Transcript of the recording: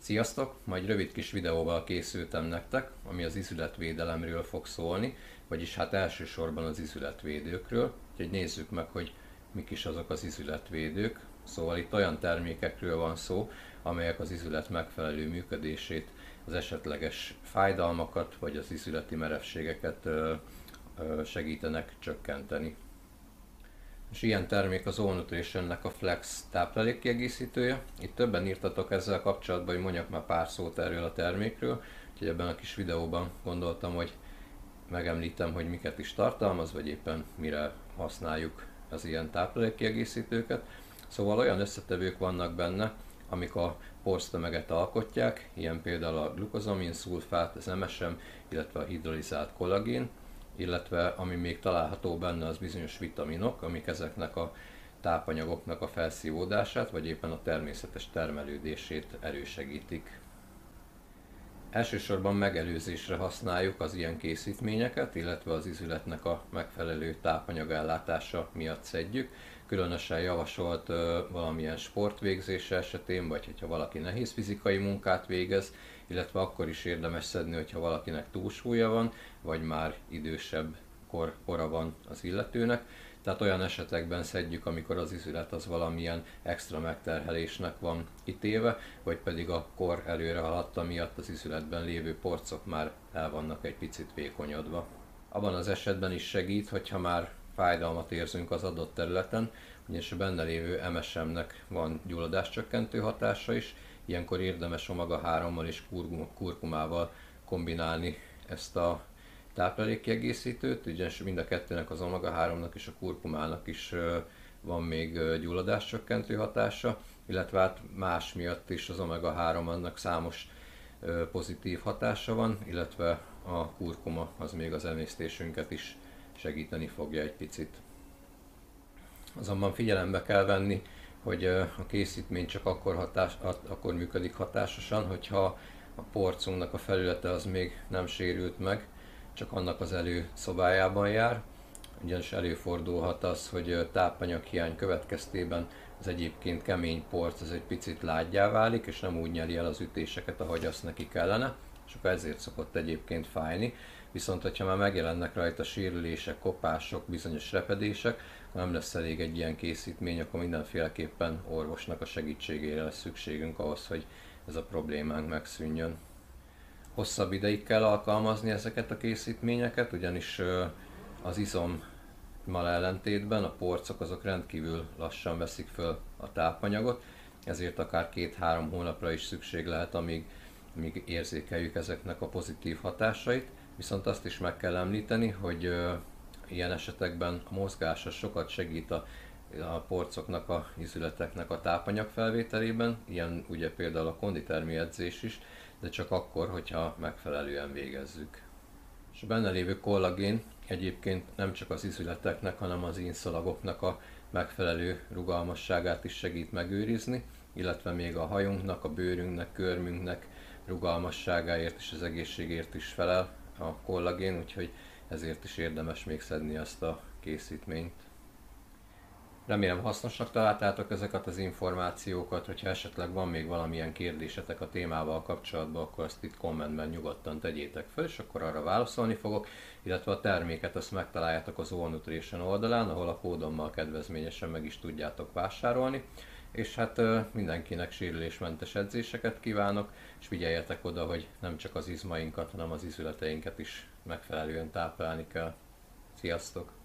Sziasztok! Ma egy rövid kis videóval készültem nektek, ami az izületvédelemről fog szólni, vagyis hát elsősorban az izületvédőkről. Úgyhogy nézzük meg, hogy mik is azok az izületvédők. Szóval itt olyan termékekről van szó, amelyek az izület megfelelő működését, az esetleges fájdalmakat vagy az izületi merevségeket segítenek csökkenteni. És ilyen termék az All Nutritionnek a Flex táplálékkiegészítője. Itt többen írtatok ezzel kapcsolatban, hogy mondjak már pár szót erről a termékről, úgyhogy ebben a kis videóban gondoltam, hogy megemlítem, hogy miket is tartalmaz, vagy éppen mire használjuk az ilyen táplálékkiegészítőket. Szóval olyan összetevők vannak benne, amik a porsztömeget alkotják, ilyen például a glukozamin szulfát, az MSM, illetve a hidrolizált kollagén, illetve ami még található benne, az bizonyos vitaminok, amik ezeknek a tápanyagoknak a felszívódását, vagy éppen a természetes termelődését elősegítik. Elsősorban megelőzésre használjuk az ilyen készítményeket, illetve az izületnek a megfelelő tápanyagellátása miatt szedjük. Különösen javasolt valamilyen sportvégzése esetén, vagy hogyha valaki nehéz fizikai munkát végez, illetve akkor is érdemes szedni, hogyha valakinek túlsúlya van, vagy már idősebb kora van az illetőnek. Tehát olyan esetekben szedjük, amikor az izület az valamilyen extra megterhelésnek van kitéve, vagy pedig a kor előre haladta miatt az izületben lévő porcok már el vannak egy picit vékonyodva. Abban az esetben is segít, hogyha már fájdalmat érzünk az adott területen, ugyanis a benne lévő MSM-nek van gyulladáscsökkentő hatása is, ilyenkor érdemes omega-3-mal és kurkumával kombinálni ezt a táplálékkiegészítőt, ugyanis mind a kettőnek, az omega-3-nak és a kurkumának is van még gyulladáscsökkentő hatása, illetve hát más miatt is az omega-3-nak számos pozitív hatása van, illetve a kurkuma az még az emésztésünket is segíteni fogja egy picit. Azonban figyelembe kell venni, hogy a készítmény csak akkor működik hatásosan, hogyha a porcunknak a felülete az még nem sérült meg, csak annak az előszobájában jár. Ugyanis előfordulhat az, hogy tápanyaghiány következtében az egyébként kemény porc az egy picit lággyá válik, és nem úgy nyeli el az ütéseket, ahogy azt neki kellene, és akkor ezért szokott egyébként fájni. Viszont, hogyha már megjelennek rajta sérülések, kopások, bizonyos repedések, nem lesz elég egy ilyen készítmény, akkor mindenféleképpen orvosnak a segítségére lesz szükségünk ahhoz, hogy ez a problémánk megszűnjön. Hosszabb ideig kell alkalmazni ezeket a készítményeket, ugyanis az izommal ellentétben a porcok azok rendkívül lassan veszik föl a tápanyagot, ezért akár 2-3 hónapra is szükség lehet, amíg érzékeljük ezeknek a pozitív hatásait. Viszont azt is meg kell említeni, hogy ilyen esetekben a mozgás sokat segít a porcoknak, a izületeknek a tápanyag felvételében, ilyen ugye például a konditermi edzés is, de csak akkor, hogyha megfelelően végezzük. És a benne lévő kollagén egyébként nem csak az izületeknek, hanem az ínszalagoknak a megfelelő rugalmasságát is segít megőrizni, illetve még a hajunknak, a bőrünknek, körmünknek rugalmasságáért és az egészségért is felel a kollagén, úgyhogy ezért is érdemes még szedni ezt a készítményt. Remélem hasznosnak találtátok ezeket az információkat, hogyha esetleg van még valamilyen kérdésetek a témával kapcsolatban, akkor azt itt kommentben nyugodtan tegyétek fel, és akkor arra válaszolni fogok, illetve a terméket azt megtaláljátok az All Nutrition oldalán, ahol a kódommal kedvezményesen meg is tudjátok vásárolni. És hát mindenkinek sérülésmentes edzéseket kívánok, és figyeljetek oda, hogy nem csak az izmainkat, hanem az izületeinket is megfelelően táplálni kell. Sziasztok!